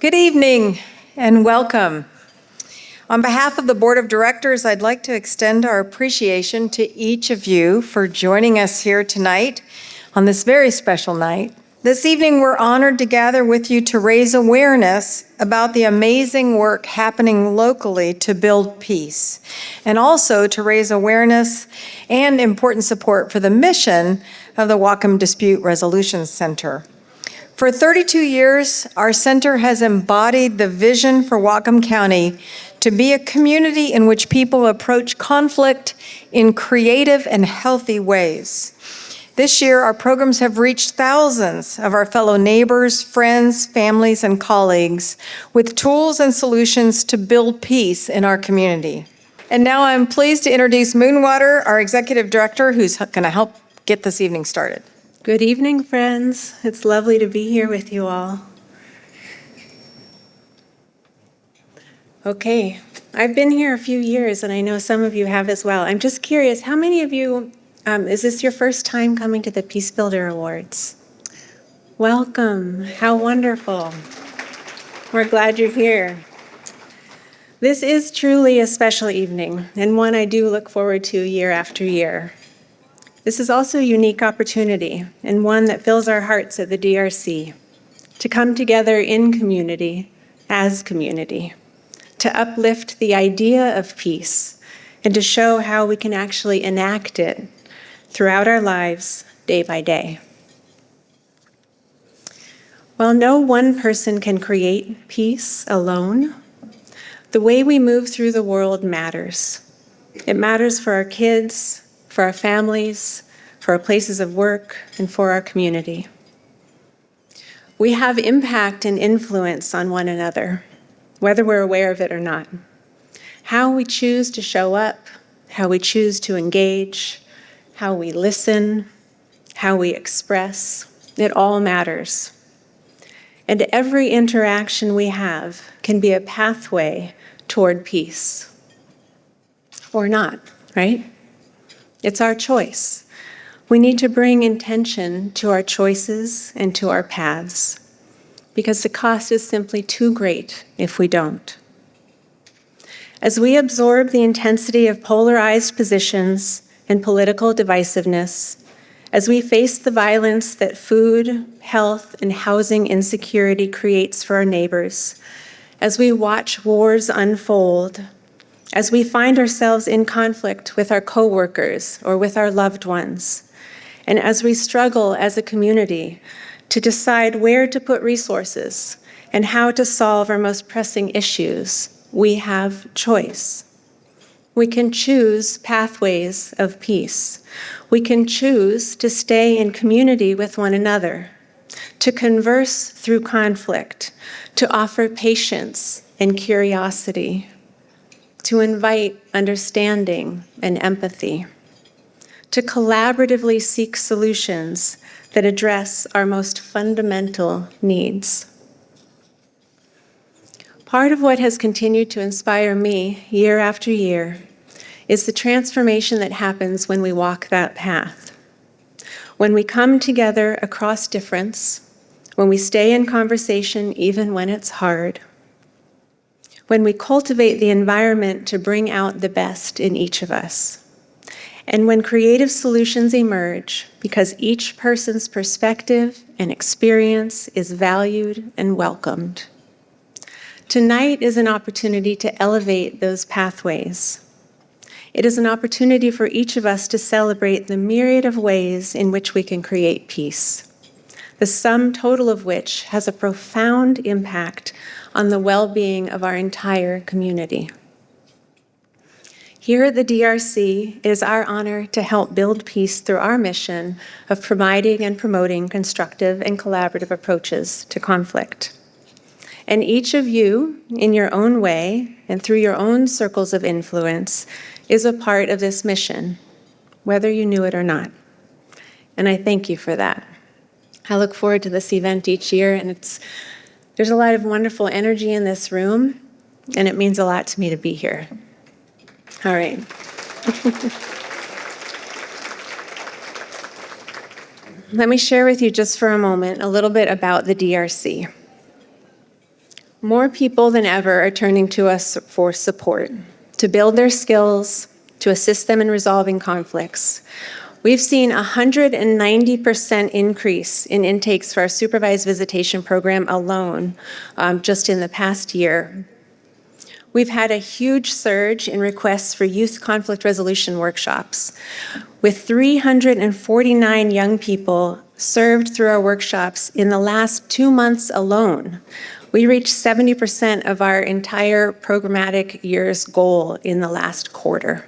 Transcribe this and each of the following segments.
Good evening and welcome. On behalf of the Board of Directors, I'd like to extend our appreciation to each of you for joining us here tonight on this very special night. This evening, we're honored to gather with you to raise awareness about the amazing work happening locally to build peace, and also to raise awareness and important support for the mission of the Whatcom Dispute Resolution Center. For 32 years, our center has embodied the vision for Whatcom County to be a community in which people approach conflict in creative and healthy ways. This year, our programs have reached thousands of our fellow neighbors, friends, families, and colleagues with tools and solutions to build peace in our community. And now I'm pleased to introduce Moonwater, our Executive Director, who's going to help get this evening started. Good evening, friends. It's lovely to be here with you all. Okay, I've been here a few years, and I know some of you have as well. I'm just curious, how many of you, is this your first time coming to the Peace Builder Awards? Welcome. How wonderful. We're glad you're here. This is truly a special evening, and one I do look forward to year after year. This is also a unique opportunity, and one that fills our hearts at the DRC, to come together in community, as community, to uplift the idea of peace, and to show how we can actually enact it throughout our lives, day by day. While no one person can create peace alone, the way we move through the world matters. It matters for our kids, for our families, for our places of work, and for our community. We have impact and influence on one another, whether we're aware of it or not. How we choose to show up, how we choose to engage, how we listen, how we express, it all matters. And every interaction we have can be a pathway toward peace. Or not, right? It's our choice. We need to bring intention to our choices and to our paths, because the cost is simply too great if we don't. As we absorb the intensity of polarized positions and political divisiveness, as we face the violence that food, health, and housing insecurity creates for our neighbors, as we watch wars unfold, as we find ourselves in conflict with our coworkers or with our loved ones, and as we struggle as a community to decide where to put resources and how to solve our most pressing issues, we have choice. We can choose pathways of peace. We can choose to stay in community with one another, to converse through conflict, to offer patience and curiosity, to invite understanding and empathy, to collaboratively seek solutions that address our most fundamental needs. Part of what has continued to inspire me year after year is the transformation that happens when we walk that path. When we come together across difference, when we stay in conversation even when it's hard, when we cultivate the environment to bring out the best in each of us, and when creative solutions emerge because each person's perspective and experience is valued and welcomed. Tonight is an opportunity to elevate those pathways. It is an opportunity for each of us to celebrate the myriad of ways in which we can create peace, the sum total of which has a profound impact on the well-being of our entire community. Here at the DRC, it is our honor to help build peace through our mission of providing and promoting constructive and collaborative approaches to conflict. And each of you, in your own way and through your own circles of influence, is a part of this mission, whether you knew it or not. And I thank you for that. I look forward to this event each year, and there's a lot of wonderful energy in this room, and it means a lot to me to be here. All right. Let me share with you just for a moment a little bit about the DRC. More people than ever are turning to us for support, to build their skills, to assist them in resolving conflicts. We've seen a 190% increase in intakes for our supervised visitation program alone just in the past year. We've had a huge surge in requests for youth conflict resolution workshops, with 349 young people served through our workshops in the last 2 months alone. We reached 70% of our entire programmatic year's goal in the last quarter.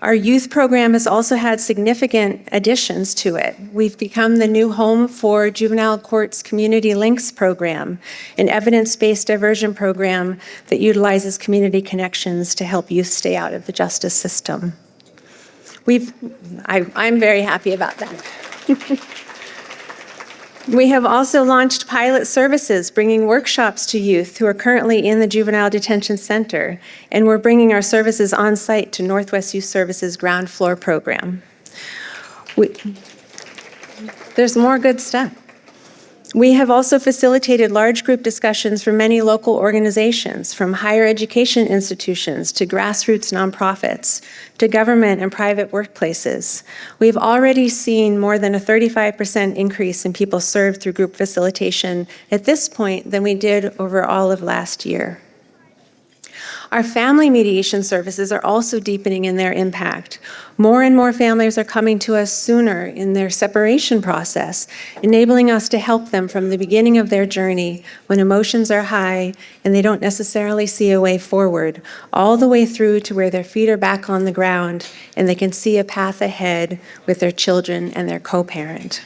Our youth program has also had significant additions to it. We've become the new home for Juvenile Court's Community Links program, an evidence-based diversion program that utilizes community connections to help youth stay out of the justice system. I'm very happy about that. We have also launched pilot services, bringing workshops to youth who are currently in the Juvenile Detention Center, and we're bringing our services on site to Northwest Youth Services ground floor program. There's more good stuff. We have also facilitated large group discussions for many local organizations, from higher education institutions to grassroots nonprofits to government and private workplaces. We've already seen more than a 35% increase in people served through group facilitation at this point than we did over all of last year. Our family mediation services are also deepening in their impact. More and more families are coming to us sooner in their separation process, enabling us to help them from the beginning of their journey when emotions are high and they don't necessarily see a way forward, all the way through to where their feet are back on the ground and they can see a path ahead with their children and their co-parent.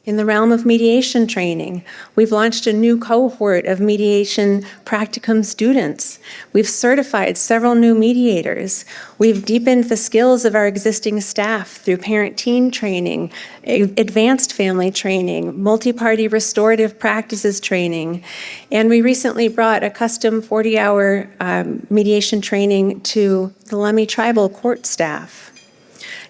In the realm of mediation training, we've launched a new cohort of mediation practicum students. We've certified several new mediators. We've deepened the skills of our existing staff through parent-teen training, advanced family training, multi-party restorative practices training, and we recently brought a custom 40-hour mediation training to the Lummi Tribal court staff.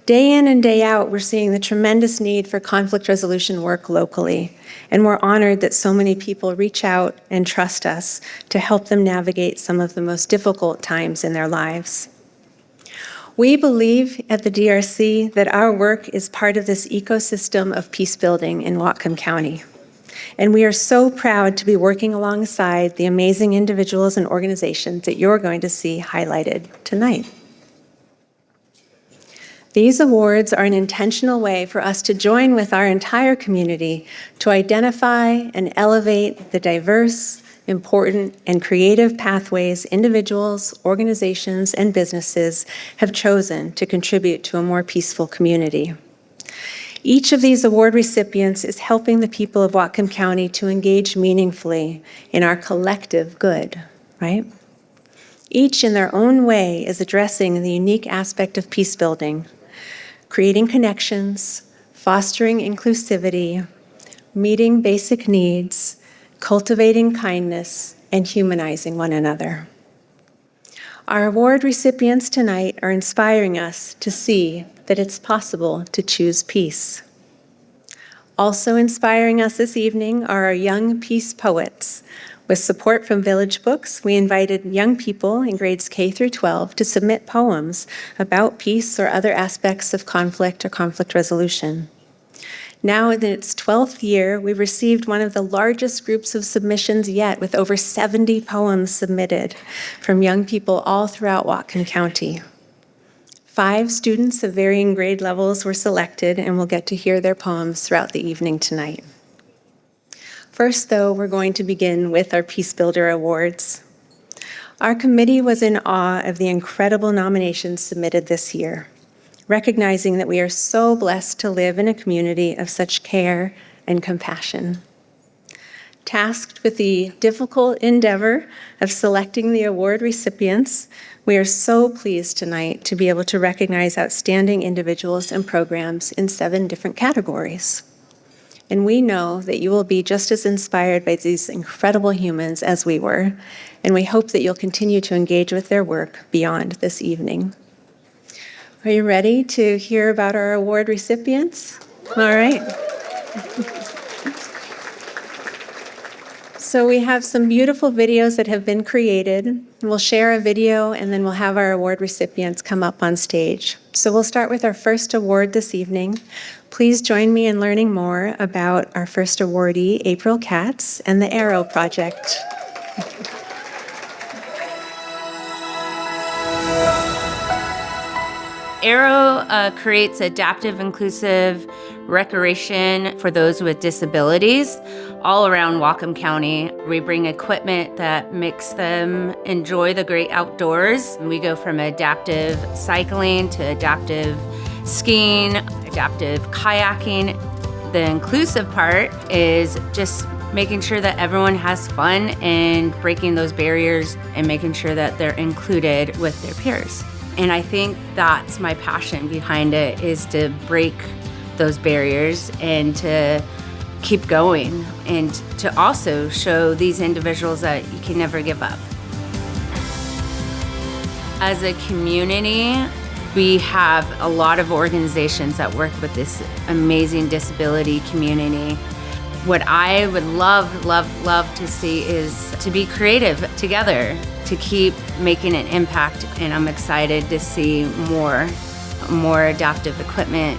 Day in and day out, we're seeing the tremendous need for conflict resolution work locally, and we're honored that so many people reach out and trust us to help them navigate some of the most difficult times in their lives. We believe at the DRC that our work is part of this ecosystem of peace building in Whatcom County, and we are so proud to be working alongside the amazing individuals and organizations that you're going to see highlighted tonight. These awards are an intentional way for us to join with our entire community to identify and elevate the diverse, important, and creative pathways individuals, organizations, and businesses have chosen to contribute to a more peaceful community. Each of these award recipients is helping the people of Whatcom County to engage meaningfully in our collective good, right? Each in their own way is addressing the unique aspect of peace building, creating connections, fostering inclusivity, meeting basic needs, cultivating kindness, and humanizing one another. Our award recipients tonight are inspiring us to see that it's possible to choose peace. Also inspiring us this evening are our young peace poets. With support from Village Books, we invited young people in grades K through 12 to submit poems about peace or other aspects of conflict or conflict resolution. Now in its 12th year, we've received one of the largest groups of submissions yet, with over 70 poems submitted from young people all throughout Whatcom County. 5 students of varying grade levels were selected, and we'll get to hear their poems throughout the evening tonight. First, though, we're going to begin with our Peace Builder Awards. Our committee was in awe of the incredible nominations submitted this year, recognizing that we are so blessed to live in a community of such care and compassion. Tasked with the difficult endeavor of selecting the award recipients, we are so pleased tonight to be able to recognize outstanding individuals and programs in 7 different categories. And we know that you will be just as inspired by these incredible humans as we were, and we hope that you'll continue to engage with their work beyond this evening. Are you ready to hear about our award recipients? All right. So we have some beautiful videos that have been created. We'll share a video and then we'll have our award recipients come up on stage. So we'll start with our first award this evening. Please join me in learning more about our first awardee, April Katz, and the AIROW project. AIROW creates adaptive, inclusive recreation for those with disabilities all around Whatcom County. We bring equipment that makes them enjoy the great outdoors. We go from adaptive cycling to adaptive skiing, adaptive kayaking. The inclusive part is just making sure that everyone has fun and breaking those barriers and making sure that they're included with their peers. And I think that's my passion behind it, is to break those barriers and to keep going and to also show these individuals that you can never give up. As a community, we have a lot of organizations that work with this amazing disability community. What I would love, love, love to see is to be creative together, to keep making an impact, and I'm excited to see more adaptive equipment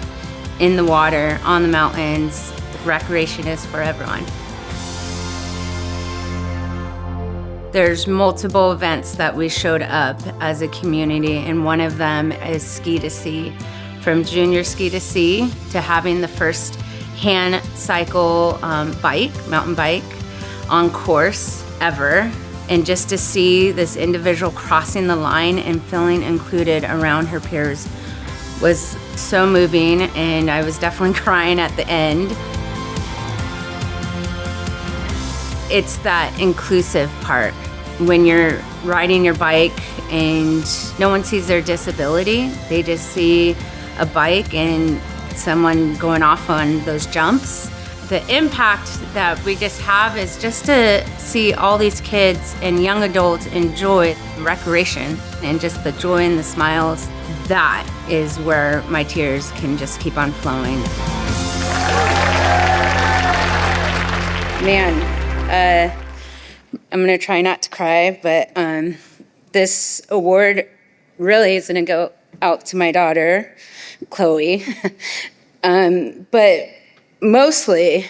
in the water, on the mountains. Recreation is for everyone. There's multiple events that we showed up as a community, and one of them is Ski to Sea. From junior Ski to Sea to having the first hand cycle mountain bike on course ever. And just to see this individual crossing the line and feeling included around her peers was so moving, and I was definitely crying at the end. It's that inclusive part. When you're riding your bike and no one sees their disability, they just see a bike and someone going off on those jumps. The impact that we just have is just to see all these kids and young adults enjoy recreation and just the joy and the smiles. That is where my tears can just keep on flowing. Man, I'm gonna try not to cry, but this award really is gonna go out to my daughter, Chloe. But mostly,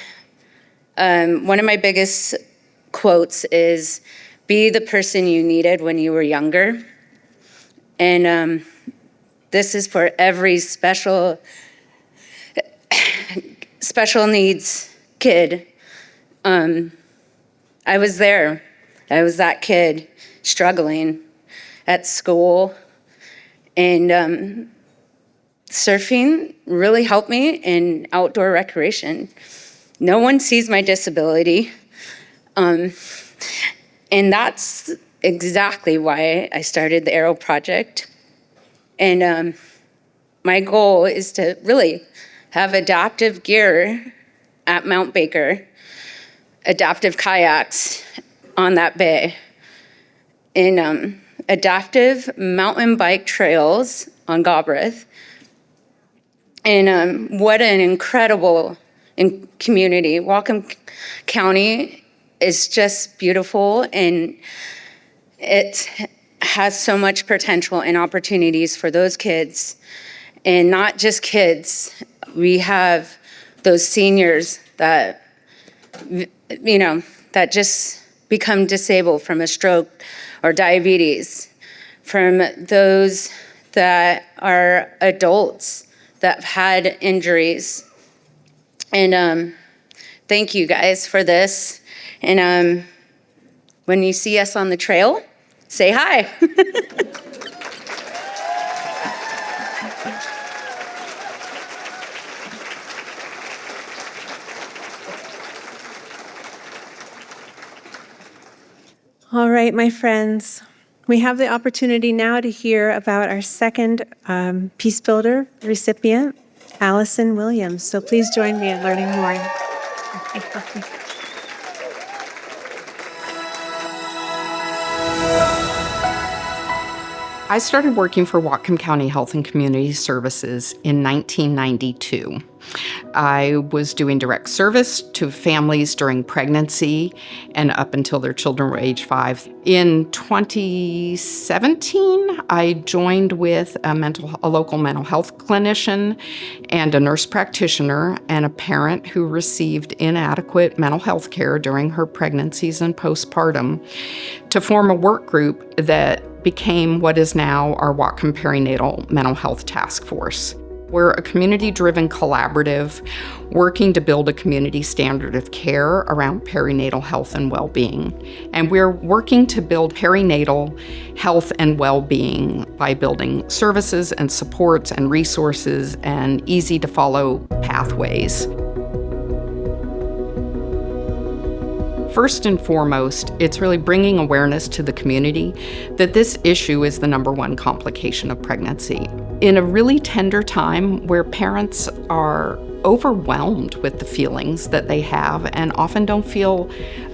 one of my biggest quotes is, be the person you needed when you were younger. And this is for every special needs kid. I was there. I was that kid struggling at school. And surfing really helped me in outdoor recreation. No one sees my disability. And that's exactly why I started the AIROW project. And my goal is to really have adaptive gear at Mount Baker, adaptive kayaks on that bay, and adaptive mountain bike trails on Galbraith. And what an incredible community. Whatcom County is just beautiful, and it has so much potential and opportunities for those kids. And not just kids, we have those seniors that, you know, that just become disabled from a stroke or diabetes, from those that are adults that have had injuries. And thank you guys for this. And when you see us on the trail, say hi. All right, my friends, we have the opportunity now to hear about our second Peace Builder recipient, Allison Williams. So please join me in learning more. I started working for Whatcom County Health and Community Services in 1992. I was doing direct service to families during pregnancy and up until their children were age 5. In 2017, I joined with a local mental health clinician and a nurse practitioner and a parent who received inadequate mental health care during her pregnancies and postpartum to form a work group that became what is now our Whatcom Perinatal Mental Health Task Force. We're a community-driven collaborative working to build a community standard of care around perinatal health and well-being. And we're working to build perinatal health and well-being by building services and supports and resources and easy-to-follow pathways. First and foremost, it's really bringing awareness to the community that this issue is the #1 complication of pregnancy. In a really tender time where parents are overwhelmed with the feelings that they have and often don't feel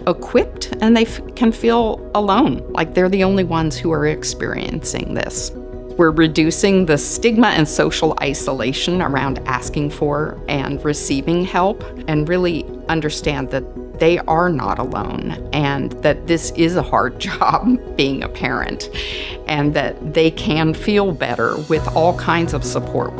equipped, and they can feel alone, like they're the only ones who are experiencing this. We're reducing the stigma and social isolation around asking for and receiving help, and really understand that they are not alone, and that this is a hard job being a parent, and that they can feel better with all kinds of support.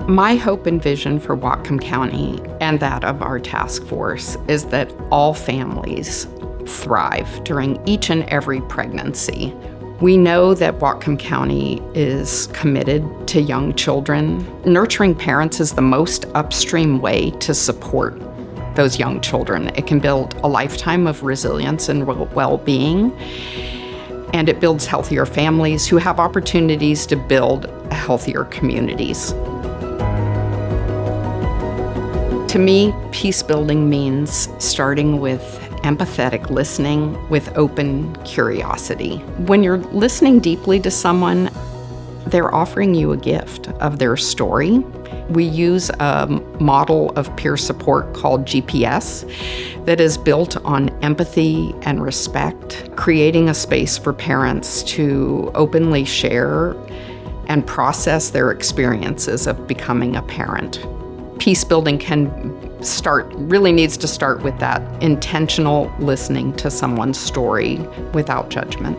My hope and vision for Whatcom County and that of our task force is that all families thrive during each and every pregnancy. We know that Whatcom County is committed to young children. Nurturing parents is the most upstream way to support those young children. It can build a lifetime of resilience and well-being, and it builds healthier families who have opportunities to build healthier communities. To me, peace building means starting with empathetic listening with open curiosity. When you're listening deeply to someone, they're offering you a gift of their story. We use a model of peer support called GPS that is built on empathy and respect, creating a space for parents to openly share and process their experiences of becoming a parent. Peace building really needs to start with that intentional listening to someone's story without judgment.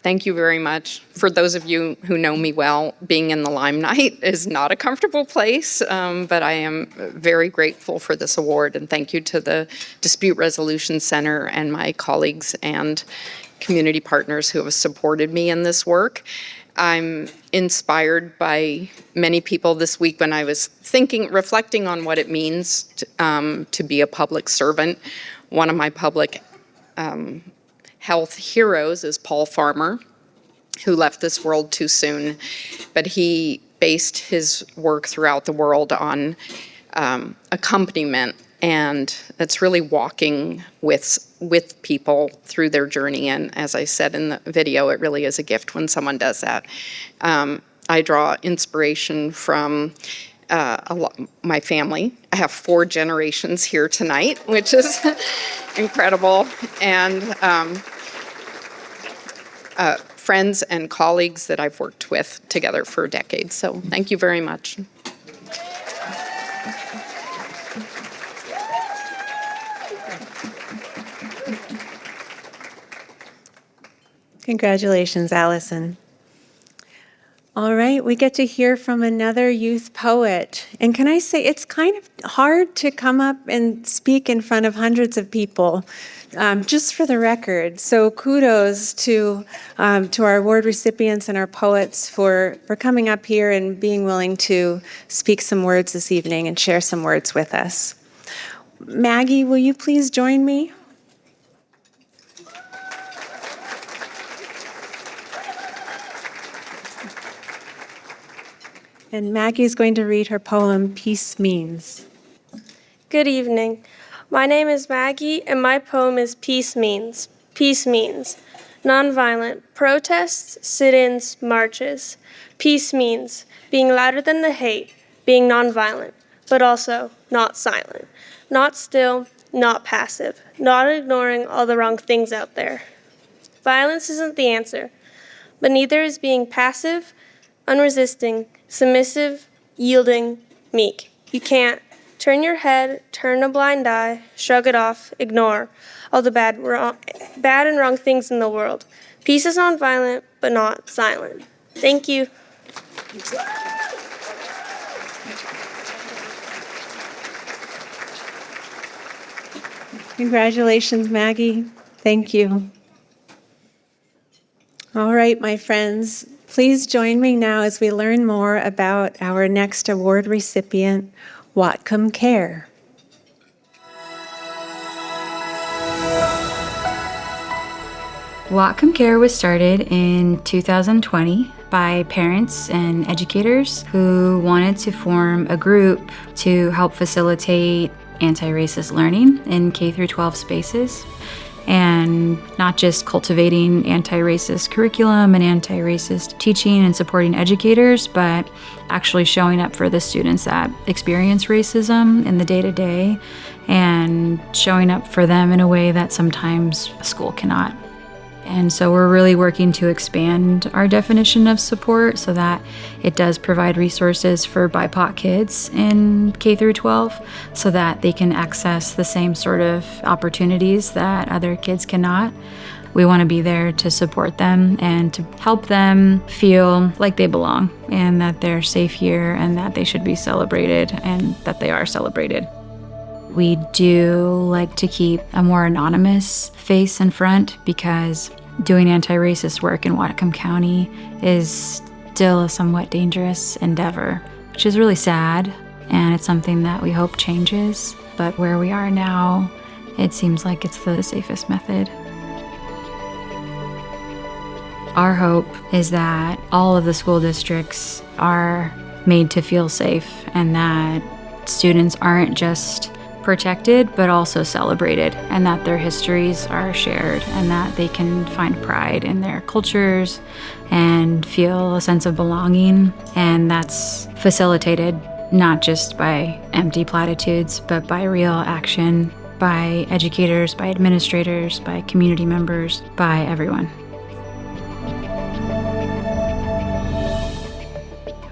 Thank you very much. For those of you who know me well, being in the limelight is not a comfortable place, but I am very grateful for this award, and thank you to the Dispute Resolution Center and my colleagues and community partners who have supported me in this work. I'm inspired by many people this week when I was reflecting on what it means to be a public servant. One of my public health heroes is Paul Farmer, who left this world too soon, but he based his work throughout the world on accompaniment, and that's really walking with people through their journey. And as I said in the video, it really is a gift when someone does that. I draw inspiration from my family. I have 4 generations here tonight, which is incredible, and friends and colleagues that I've worked with together for decades. So thank you very much. Congratulations, Allison. All right, we get to hear from another youth poet. And can I say, it's kind of hard to come up and speak in front of hundreds of people, just for the record. So kudos to our award recipients and our poets for coming up here and being willing to speak some words this evening and share some words with us. Maggie, will you please join me? And Maggie is going to read her poem, Peace Means. Good evening. My name is Maggie, and my poem is Peace Means. Peace means nonviolent protests, sit-ins, marches. Peace means being louder than the hate, being nonviolent, but also not silent, not still, not passive, not ignoring all the wrong things out there. Violence isn't the answer, but neither is being passive, unresisting, submissive, yielding, meek. You can't turn your head, turn a blind eye, shrug it off, ignore all the bad and wrong things in the world. Peace is nonviolent, but not silent. Thank you. Congratulations, Maggie. Thank you. All right, my friends, please join me now as we learn more about our next award recipient, Whatcom CARE. Whatcom CARE was started in 2020 by parents and educators who wanted to form a group to help facilitate anti-racist learning in K-12 spaces, and not just cultivating anti-racist curriculum and anti-racist teaching and supporting educators, but actually showing up for the students that experience racism in the day-to-day and showing up for them in a way that sometimes a school cannot. And so we're really working to expand our definition of support so that it does provide resources for BIPOC kids in K through 12 so that they can access the same sort of opportunities that other kids cannot. We want to be there to support them and to help them feel like they belong and that they're safe here and that they should be celebrated and that they are celebrated. We do like to keep a more anonymous face in front because doing anti-racist work in Whatcom County is still a somewhat dangerous endeavor, which is really sad, and it's something that we hope changes. But where we are now, it seems like it's the safest method. Our hope is that all of the school districts are made to feel safe and that students aren't just protected, but also celebrated, and that their histories are shared, and that they can find pride in their cultures and feel a sense of belonging. And that's facilitated not just by empty platitudes, but by real action, by educators, by administrators, by community members, by everyone.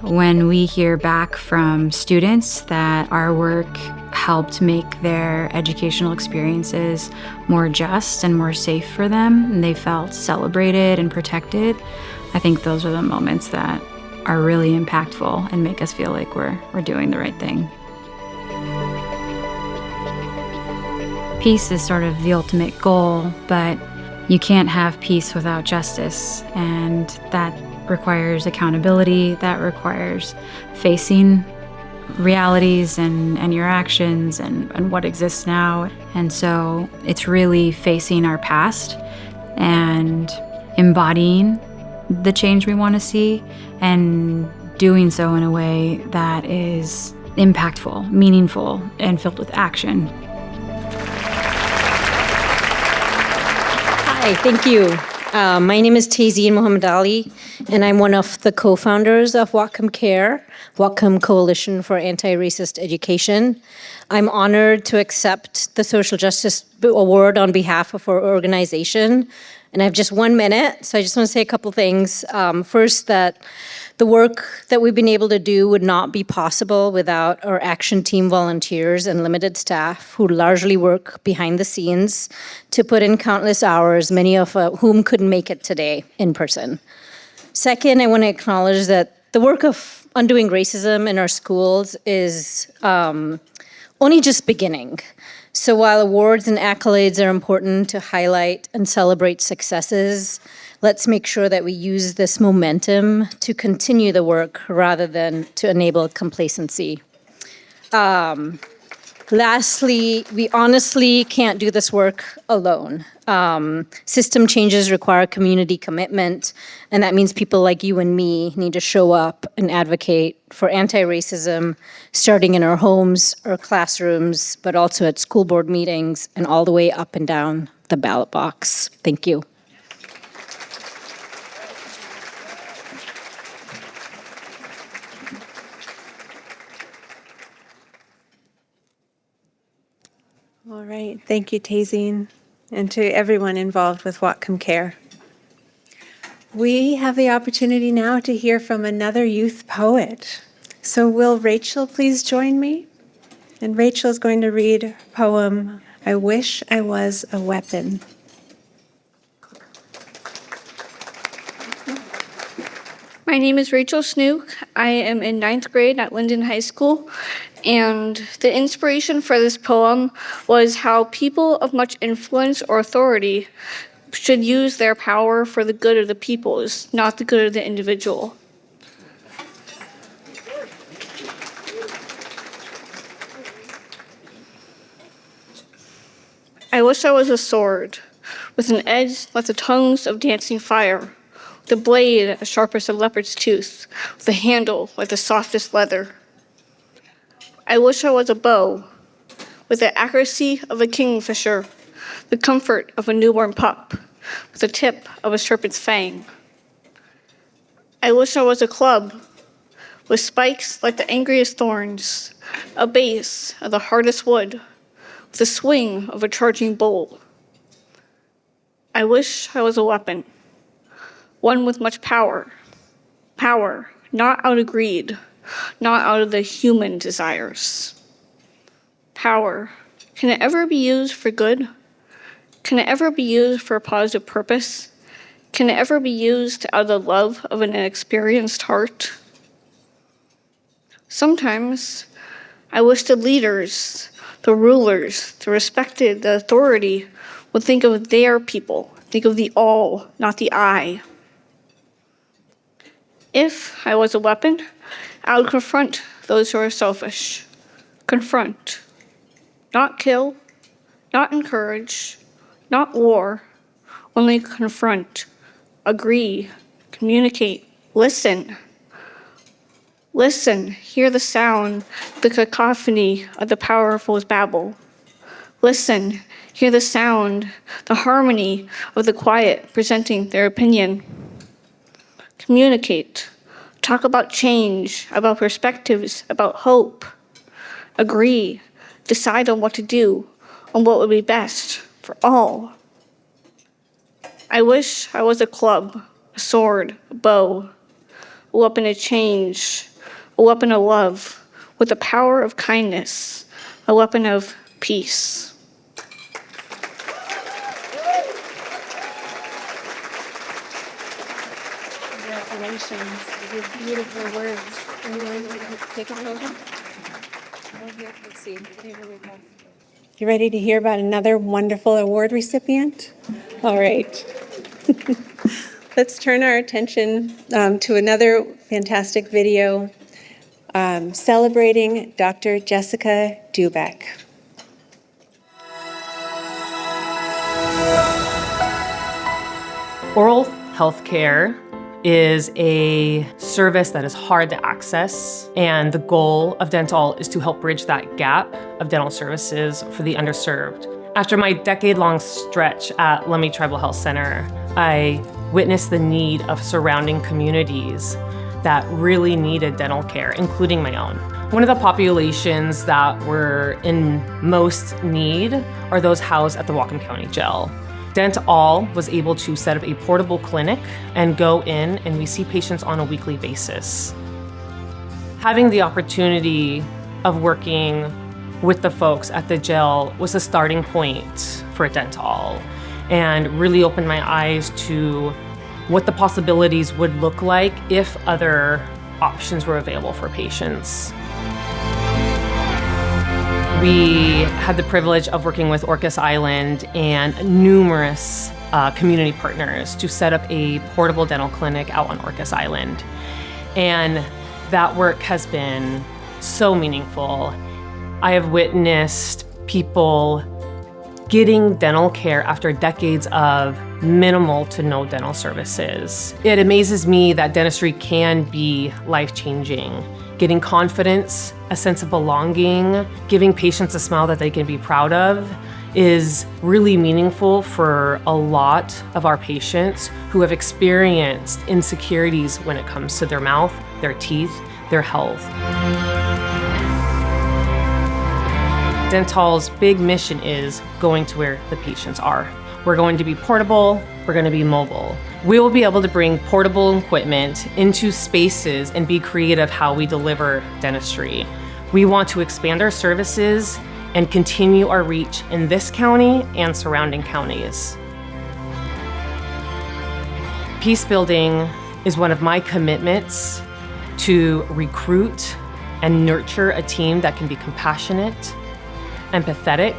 When we hear back from students that our work helped make their educational experiences more just and more safe for them, and they felt celebrated and protected, I think those are the moments that are really impactful and make us feel like we're doing the right thing. Peace is sort of the ultimate goal, but you can't have peace without justice, and that requires accountability, that requires facing realities and your actions and what exists now. And so it's really facing our past and embodying the change we want to see and doing so in a way that is impactful, meaningful, and filled with action. Hi, thank you. My name is Tazeen Mohammed Ali, and I'm one of the co-founders of Whatcom CARE, Whatcom Coalition for Anti-Racist Education. I'm honored to accept the Social Justice Award on behalf of our organization. And I have just 1 minute, so I just want to say a couple things. First, that the work that we've been able to do would not be possible without our action team volunteers and limited staff who largely work behind the scenes to put in countless hours, many of whom couldn't make it today in person. Second, I want to acknowledge that the work of undoing racism in our schools is only just beginning. So while awards and accolades are important to highlight and celebrate successes, let's make sure that we use this momentum to continue the work rather than to enable complacency. Lastly, we honestly can't do this work alone. System changes require community commitment, and that means people like you and me need to show up and advocate for anti-racism, starting in our homes, our classrooms, but also at school board meetings and all the way up and down the ballot box. Thank you. All right, thank you, Tazeen, and to everyone involved with Whatcom CARE. We have the opportunity now to hear from another youth poet. So will Rachel please join me? And Rachel is going to read her poem, I Wish I Was a Weapon. My name is Rachel Snook. I am in 9th grade at Linden High School, and the inspiration for this poem was how people of much influence or authority should use their power for the good of the peoples, not the good of the individual. I wish I was a sword, with an edge like the tongues of dancing fire, with a blade as sharp as a leopard's tooth, with a handle like the softest leather. I wish I was a bow, with the accuracy of a kingfisher, the comfort of a newborn pup, with the tip of a serpent's fang. I wish I was a club, with spikes like the angriest thorns, a base of the hardest wood, with the swing of a charging bull. I wish I was a weapon, one with much power. Power, not out of greed, not out of the human desires. Power, can it ever be used for good? Can it ever be used for a positive purpose? Can it ever be used out of the love of an inexperienced heart? Sometimes I wish the leaders, the rulers, the respected, the authority would think of their people, think of the all, not the I. If I was a weapon, I would confront those who are selfish. Confront. Not kill, not encourage, not war, only confront, agree, communicate, listen. Listen, hear the sound, the cacophony of the powerful's babble. Listen, hear the sound, the harmony of the quiet presenting their opinion. Communicate. Talk about change, about perspectives, about hope. Agree. Decide on what to do, on what would be best for all. I wish I was a club, a sword, a bow, a weapon of change, a weapon of love, with the power of kindness, a weapon of peace. Congratulations. These are beautiful words. Are you going to take a photo? Let's see. You ready to hear about another wonderful award recipient? All right. Let's turn our attention to another fantastic video celebrating Dr. Jessica Dubek. Oral health care is a service that is hard to access, and the goal of DentALL is to help bridge that gap of dental services for the underserved. After my decade-long stretch at Lummi Tribal Health Center, I witnessed the need of surrounding communities that really needed dental care, including my own. One of the populations that were in most need are those housed at the Whatcom County Jail. DentALL was able to set up a portable clinic and go in, and we see patients on a weekly basis. Having the opportunity of working with the folks at the jail was a starting point for DentALL and really opened my eyes to what the possibilities would look like if other options were available for patients. We had the privilege of working with Orcas Island and numerous community partners to set up a portable dental clinic out on Orcas Island. And that work has been so meaningful. I have witnessed people getting dental care after decades of minimal to no dental services. It amazes me that dentistry can be life-changing. Getting confidence, a sense of belonging, giving patients a smile that they can be proud of is really meaningful for a lot of our patients who have experienced insecurities when it comes to their mouth, their teeth, their health. DentALL's big mission is going to where the patients are. We're going to be portable, we're going to be mobile. We will be able to bring portable equipment into spaces and be creative how we deliver dentistry. We want to expand our services and continue our reach in this county and surrounding counties. Peace building is one of my commitments to recruit and nurture a team that can be compassionate, empathetic,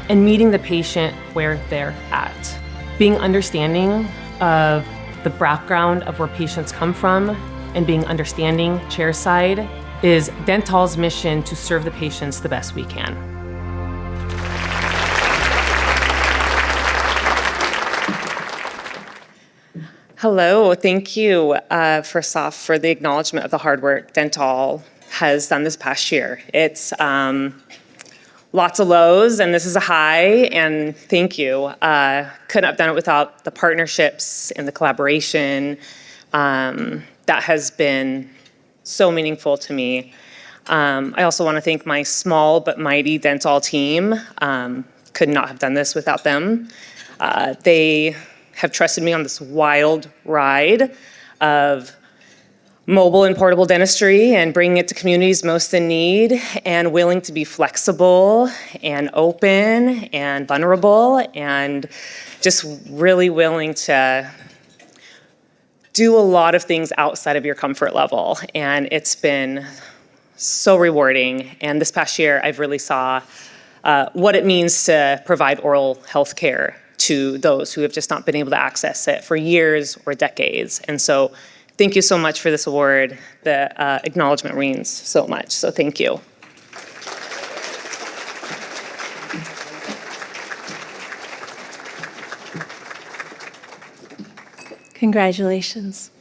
and meeting the patient where they're at. Being understanding of the background of where patients come from and being understanding chairside is DentALL's mission to serve the patients the best we can. Hello, thank you first off for the acknowledgement of the hard work DentALL has done this past year. It's lots of lows and this is a high, and thank you. Couldn't have done it without the partnerships and the collaboration. That has been so meaningful to me. I also want to thank my small but mighty DentALL team. Could not have done this without them. They have trusted me on this wild ride of mobile and portable dentistry and bringing it to communities most in need, and willing to be flexible and open and vulnerable and just really willing to do a lot of things outside of your comfort level. And it's been so rewarding. And this past year, I've really saw what it means to provide oral health care to those who have just not been able to access it for years or decades. And so thank you so much for this award. The acknowledgement means so much, so thank you. Congratulations.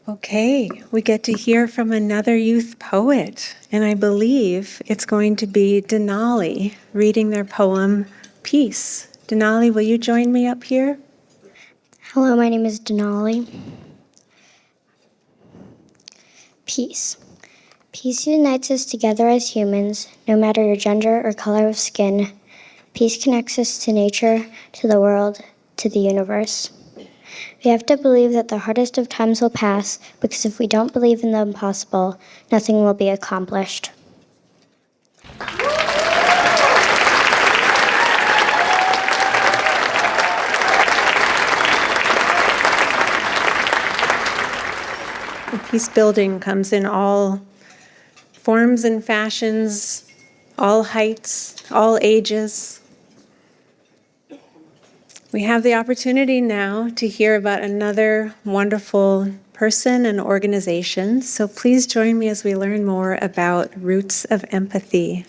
Okay, we get to hear from another youth poet, and I believe it's going to be DentALL reading their poem, Peace. DentALL, will you join me up here? Hello, my name is DentALL. Peace. Peace unites us together as humans, no matter your gender or color of skin. Peace connects us to nature, to the world, to the universe. We have to believe that the hardest of times will pass, because if we don't believe in the impossible, nothing will be accomplished. Peace building comes in all forms and fashions, all heights, all ages. We have the opportunity now to hear about another wonderful person and organization. So please join me as we learn more about Roots of Empathy.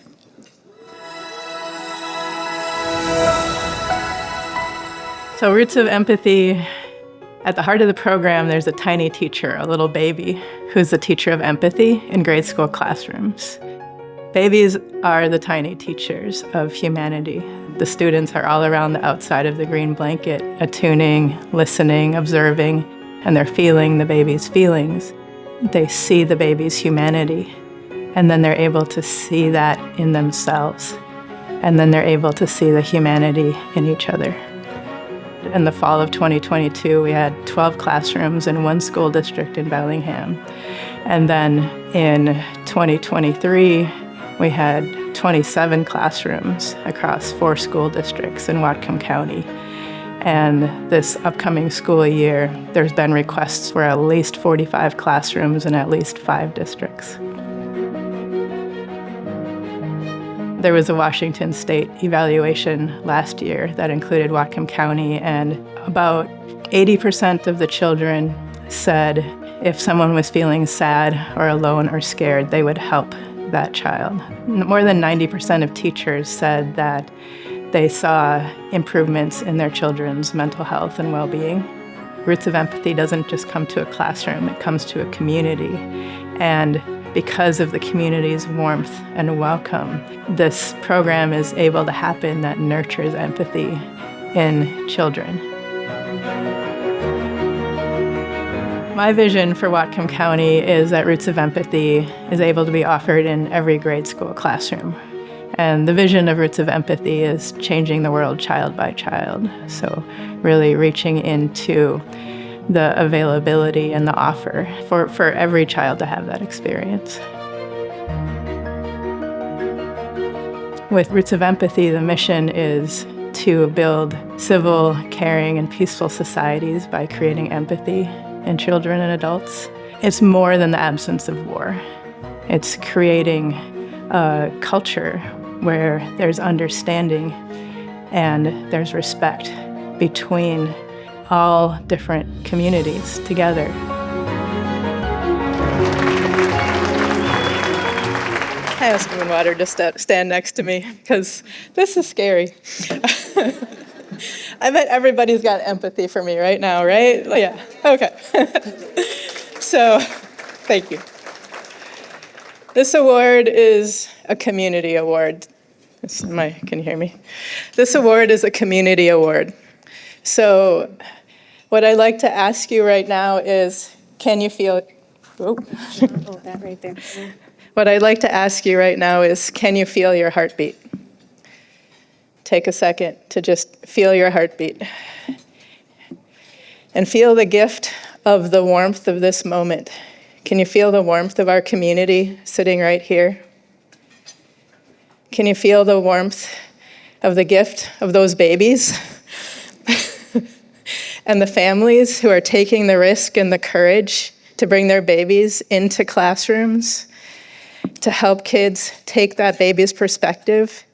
So Roots of Empathy, at the heart of the program, there's a tiny teacher, a little baby, who's a teacher of empathy in grade school classrooms. Babies are the tiny teachers of humanity. The students are all around the outside of the green blanket, attuning, listening, observing, and they're feeling the baby's feelings. They see the baby's humanity, and then they're able to see that in themselves, and then they're able to see the humanity in each other. In the fall of 2022, we had 12 classrooms in one school district in Bellingham. And then in 2023, we had 27 classrooms across 4 school districts in Whatcom County. And this upcoming school year, there's been requests for at least 45 classrooms in at least 5 districts. There was a Washington State evaluation last year that included Whatcom County, and about 80% of the children said if someone was feeling sad or alone or scared, they would help that child. More than 90% of teachers said that they saw improvements in their children's mental health and well-being. Roots of Empathy doesn't just come to a classroom, it comes to a community. And because of the community's warmth and welcome, this program is able to happen that nurtures empathy in children. My vision for Whatcom County is that Roots of Empathy is able to be offered in every grade school classroom. And the vision of Roots of Empathy is changing the world child by child. So really reaching into the availability and the offer for every child to have that experience. With Roots of Empathy, the mission is to build civil, caring, and peaceful societies by creating empathy in children and adults. It's more than the absence of war. It's creating a culture where there's understanding and there's respect between all different communities together. I asked Moonwater to stand next to me because this is scary. I bet everybody's got empathy for me right now, right? Yeah, okay. So, thank you. This award is a community award. Can you hear me? This award is a community award. So, what I'd like to ask you right now is, can you feel, that right there. What I'd like to ask you right now is, can you feel your heartbeat? Take a second to just feel your heartbeat. And feel the gift of the warmth of this moment. Can you feel the warmth of our community sitting right here? Can you feel the warmth of the gift of those babies? And the families who are taking the risk and the courage to bring their babies into classrooms, to help kids take that baby's perspective,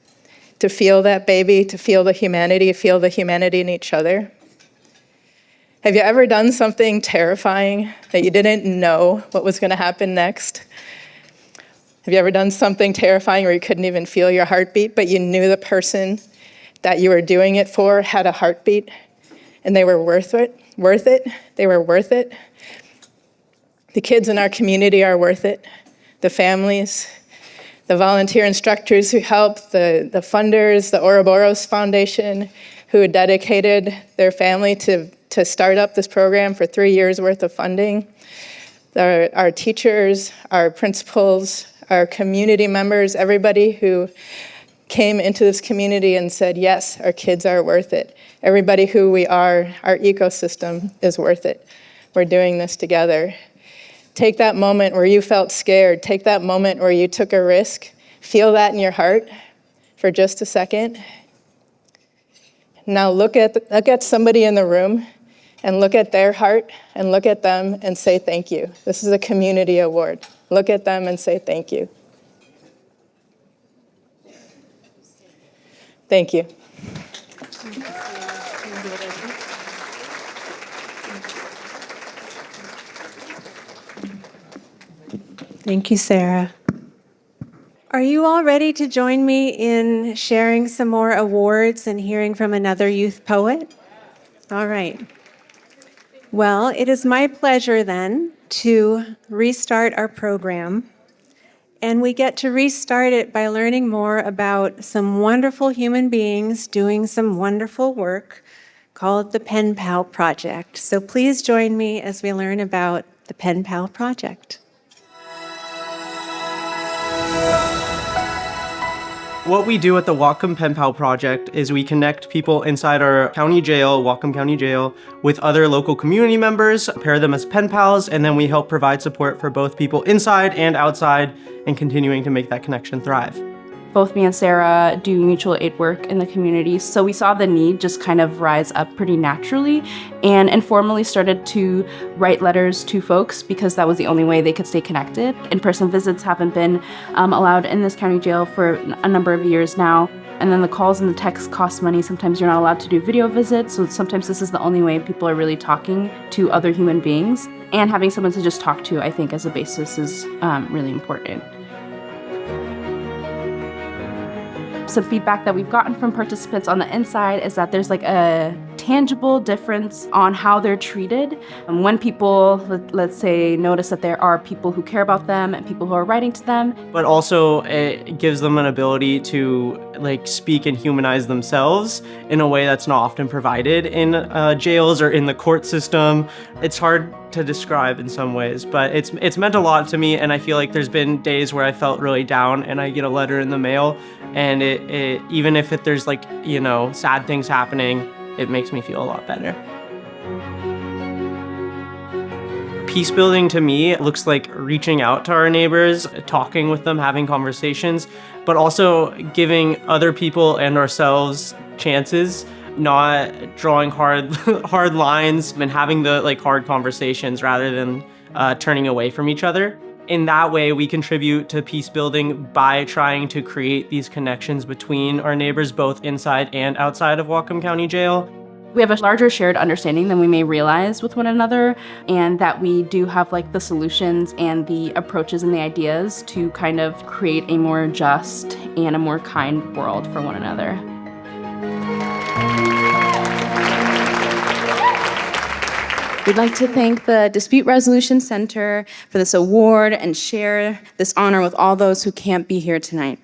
to feel that baby, to feel the humanity in each other. Have you ever done something terrifying that you didn't know what was going to happen next? Have you ever done something terrifying where you couldn't even feel your heartbeat, but you knew the person that you were doing it for had a heartbeat, and they were worth it? They were worth it. The kids in our community are worth it. The families, the volunteer instructors who helped, the funders, the Ouroboros Foundation, who dedicated their family to start up this program for 3 years worth of funding. Our teachers, our principals, our community members, everybody who came into this community and said, yes, our kids are worth it. Everybody who we are, our ecosystem is worth it. We're doing this together. Take that moment where you felt scared. Take that moment where you took a risk. Feel that in your heart for just a second. Now look at somebody in the room and look at their heart and look at them and say thank you. This is a community award. Look at them and say thank you. Thank you. Thank you, Sarah. Are you all ready to join me in sharing some more awards and hearing from another youth poet? All right. Well, it is my pleasure then to restart our program. And we get to restart it by learning more about some wonderful human beings doing some wonderful work called the Penpal Project. So please join me as we learn about the Penpal Project. What we do at the Whatcom Penpal Project is we connect people inside our county jail, Whatcom County Jail, with other local community members, pair them as pen pals, and then we help provide support for both people inside and outside and continuing to make that connection thrive. Both me and Sarah do mutual aid work in the community, so we saw the need just kind of rise up pretty naturally and informally started to write letters to folks because that was the only way they could stay connected. In-person visits haven't been allowed in this county jail for a number of years now. And then the calls and the texts cost money. Sometimes you're not allowed to do video visits, so sometimes this is the only way people are really talking to other human beings. And having someone to just talk to, I think, as a basis is really important. Some feedback that we've gotten from participants on the inside is that there's like a tangible difference on how they're treated. And when people, let's say, notice that there are people who care about them and people who are writing to them. But also it gives them an ability to like speak and humanize themselves in a way that's not often provided in jails or in the court system. It's hard to describe in some ways, but it's meant a lot to me, and I feel like there's been days where I felt really down and I get a letter in the mail, and it even if there's like, you know, sad things happening, it makes me feel a lot better. Peace building to me looks like reaching out to our neighbors, talking with them, having conversations, but also giving other people and ourselves chances, not drawing hard lines and having the like hard conversations rather than turning away from each other. In that way, we contribute to peace building by trying to create these connections between our neighbors, both inside and outside of Whatcom County Jail. We have a larger shared understanding than we may realize with one another, and that we do have like the solutions and the approaches and the ideas to kind of create a more just and a more kind world for one another. We'd like to thank the Dispute Resolution Center for this award and share this honor with all those who can't be here tonight.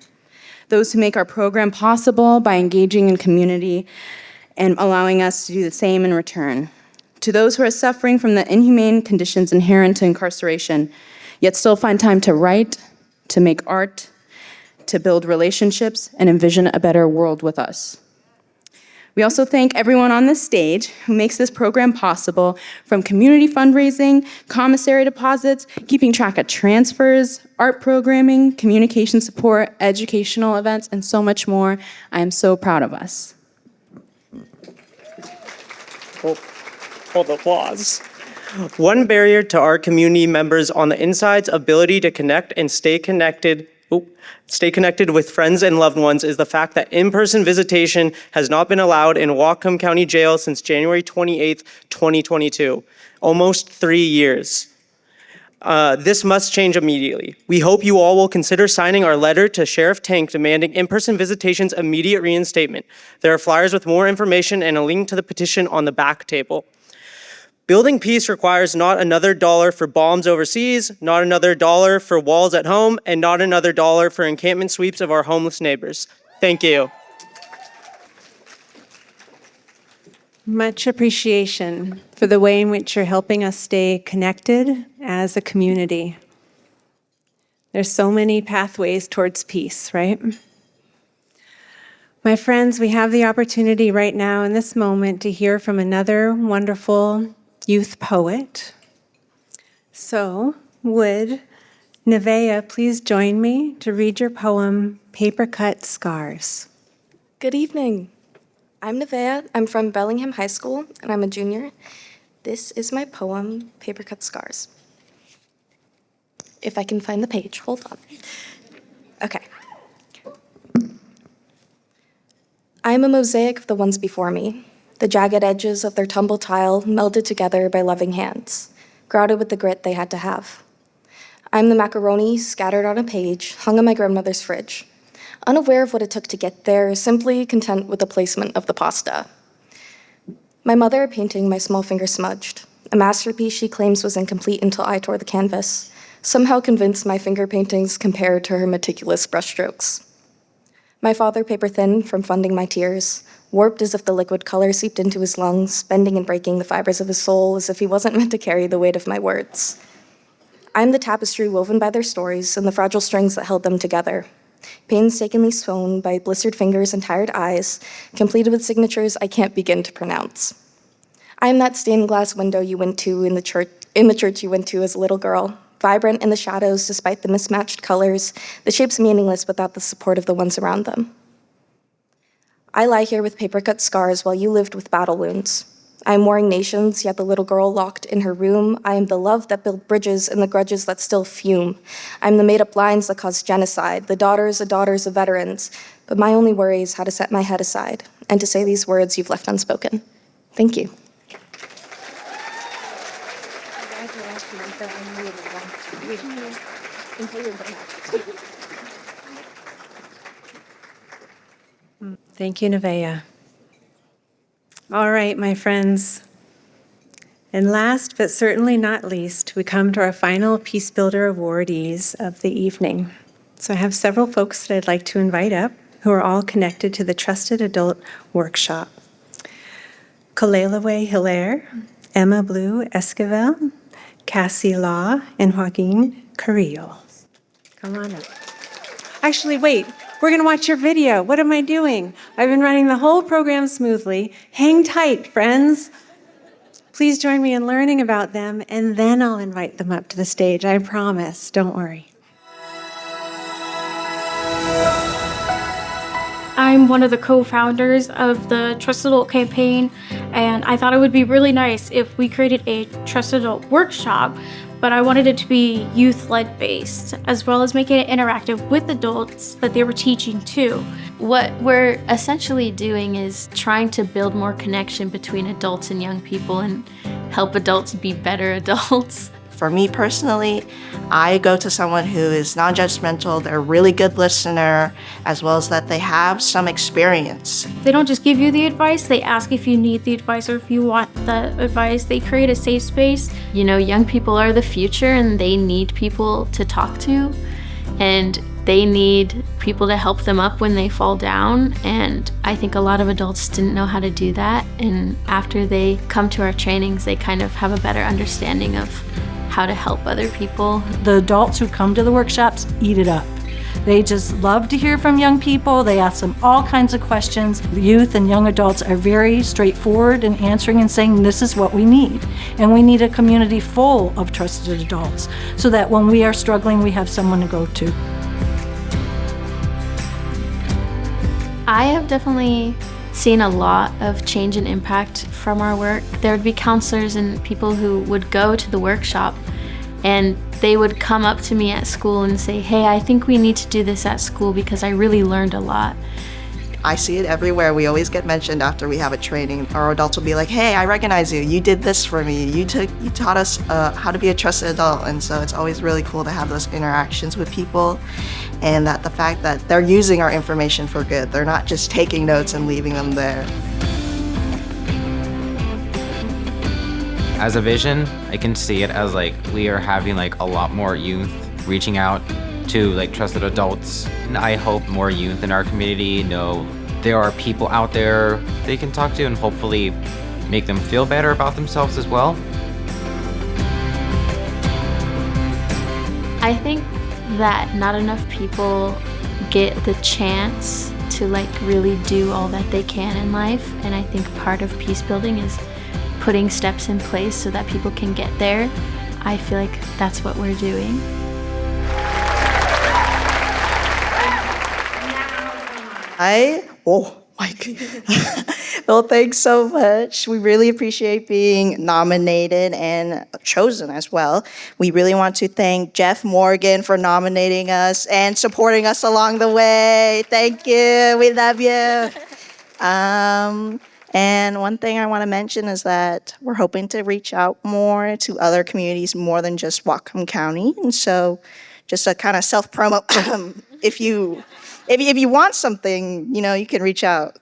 Those who make our program possible by engaging in community and allowing us to do the same in return. To those who are suffering from the inhumane conditions inherent to incarceration, yet still find time to write, to make art, to build relationships, and envision a better world with us. We also thank everyone on this stage who makes this program possible, from community fundraising, commissary deposits, keeping track of transfers, art programming, communication support, educational events, and so much more. I am so proud of us. Hold the applause. One barrier to our community members on the inside's ability to connect and stay connected with friends and loved ones is the fact that in-person visitation has not been allowed in Whatcom County Jail since January 28th, 2022, almost 3 years. This must change immediately. We hope you all will consider signing our letter to Sheriff Tank demanding in-person visitation's immediate reinstatement. There are flyers with more information and a link to the petition on the back table. Building peace requires not another dollar for bombs overseas, not another dollar for walls at home, and not another dollar for encampment sweeps of our homeless neighbors. Thank you. Much appreciation for the way in which you're helping us stay connected as a community. There's so many pathways towards peace, right? My friends, we have the opportunity right now in this moment to hear from another wonderful youth poet. So, would Nevaeh please join me to read your poem, Paper Cut Scars? Good evening. I'm Nevaeh. I'm from Bellingham High School, and I'm a junior. This is my poem, Paper Cut Scars. If I can find the page, hold on. Okay. I am a mosaic of the ones before me, the jagged edges of their tumble tile melded together by loving hands, grouted with the grit they had to have. I am the macaroni scattered on a page, hung on my grandmother's fridge, unaware of what it took to get there, simply content with the placement of the pasta. My mother painting my small finger smudged, a masterpiece she claims was incomplete until I tore the canvas, somehow convinced my finger paintings compared to her meticulous brushstrokes. My father paper thin from funding my tears, warped as if the liquid color seeped into his lungs, bending and breaking the fibers of his soul as if he wasn't meant to carry the weight of my words. I am the tapestry woven by their stories and the fragile strings that held them together, painstakingly sewn by blistered fingers and tired eyes, completed with signatures I can't begin to pronounce. I am that stained glass window you went to in the church you went to as a little girl, vibrant in the shadows despite the mismatched colors, the shapes meaningless without the support of the ones around them. I lie here with paper-cut scars while you lived with battle wounds. I am warring nations, yet the little girl locked in her room. I am the love that built bridges and the grudges that still fume. I am the made-up lines that caused genocide, the daughters of veterans. But my only worry is how to set my head aside and to say these words you've left unspoken. Thank you. Thank you, Nevaeh. All right, my friends. And last but certainly not least, we come to our final Peace Builder awardees of the evening. So I have several folks that I'd like to invite up who are all connected to the Trusted Adult Workshop. Kalelewe Hilaire, Emma Blue Esquivel, Cassie Law, and Joaquin Carrillo. Come on up. Actually, wait, we're going to watch your video. What am I doing? I've been running the whole program smoothly. Hang tight, friends. Please join me in learning about them, and then I'll invite them up to the stage. I promise. Don't worry. I'm one of the co-founders of the Trusted Adult campaign, and I thought it would be really nice if we created a Trusted Adult workshop, but I wanted it to be youth-led based, as well as making it interactive with adults that they were teaching too. What we're essentially doing is trying to build more connection between adults and young people and help adults be better adults. For me personally, I go to someone who is non-judgmental, they're a really good listener, as well as that they have some experience. They don't just give you the advice, they ask if you need the advice or if you want the advice. They create a safe space. You know, young people are the future and they need people to talk to, and they need people to help them up when they fall down. And I think a lot of adults didn't know how to do that. And after they come to our trainings, they kind of have a better understanding of how to help other people. The adults who come to the workshops eat it up. They just love to hear from young people. They ask them all kinds of questions. The youth and young adults are very straightforward in answering and saying, this is what we need. And we need a community full of trusted adults so that when we are struggling, we have someone to go to. I have definitely seen a lot of change and impact from our work. There would be counselors and people who would go to the workshop and they would come up to me at school and say, hey, I think we need to do this at school because I really learned a lot. I see it everywhere. We always get mentioned after we have a training. Our adults will be like, hey, I recognize you. You did this for me. You taught us how to be a trusted adult. And so it's always really cool to have those interactions with people, and that the fact that they're using our information for good. They're not just taking notes and leaving them there. As a vision, I can see it as like we are having like a lot more youth reaching out to like trusted adults. And I hope more youth in our community know there are people out there they can talk to and hopefully make them feel better about themselves as well. I think that not enough people get the chance to like really do all that they can in life, and I think part of peace building is putting steps in place so that people can get there. I feel like that's what we're doing. Oh my God. Well, thanks so much. We really appreciate being nominated and chosen as well. We really want to thank Jeff Morgan for nominating us and supporting us along the way. Thank you. We love you. And one thing I want to mention is that we're hoping to reach out more to other communities more than just Whatcom County. And so just a kind of self-promo, if you want something, you know, you can reach out.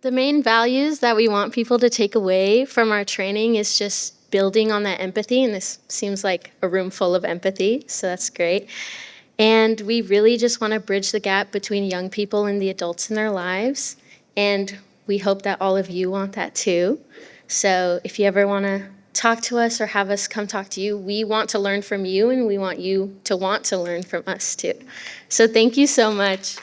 The main values that we want people to take away from our training is just building on that empathy, and this seems like a room full of empathy, so that's great. And we really just want to bridge the gap between young people and the adults in their lives, and we hope that all of you want that too. So if you ever want to talk to us or have us come talk to you, we want to learn from you, and we want you to want to learn from us too. So thank you so much.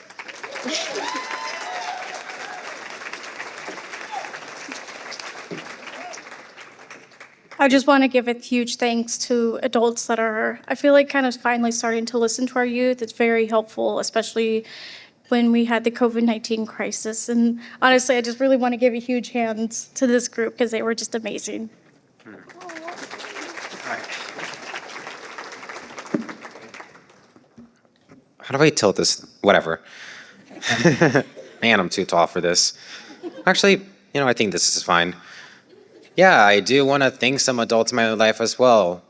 I just want to give a huge thanks to adults that are, I feel like, kind of finally starting to listen to our youth. It's very helpful, especially when we had the COVID-19 crisis. And honestly, I just really want to give a huge hand to this group because they were just amazing. How do I tilt this? Whatever. Man, I'm too tall for this. Actually, you know, I think this is fine. Yeah, I do want to thank some adults in my life as well.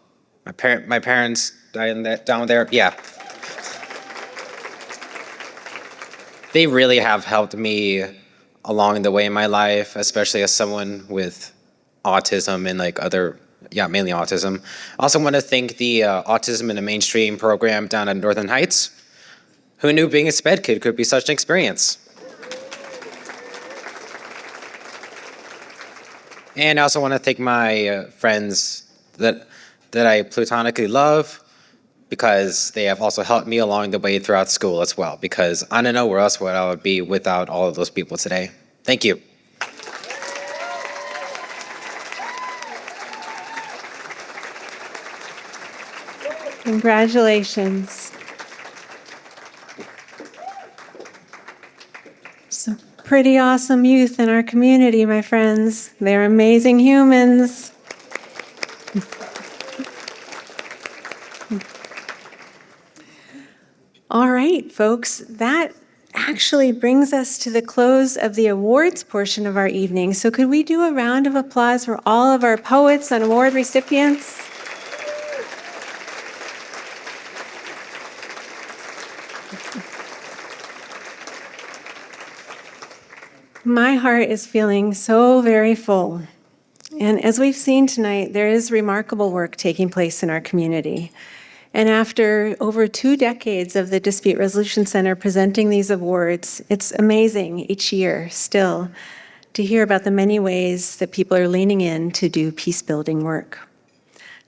My parents down there. Yeah. They really have helped me along the way in my life, especially as someone with autism and like other, mainly autism. I also want to thank the Autism in a Mainstream program down at Northern Heights. Who knew being a SPED kid could be such an experience? And I also want to thank my friends that I platonically love, because they have also helped me along the way throughout school as well, because I don't know where else I would be without all of those people today. Thank you. Congratulations. Some pretty awesome youth in our community, my friends. They're amazing humans. All right, folks, that actually brings us to the close of the awards portion of our evening. So could we do a round of applause for all of our poets and award recipients? My heart is feeling so very full. And as we've seen tonight, there is remarkable work taking place in our community. And after over 2 decades of the Dispute Resolution Center presenting these awards, it's amazing each year still to hear about the many ways that people are leaning in to do peace-building work.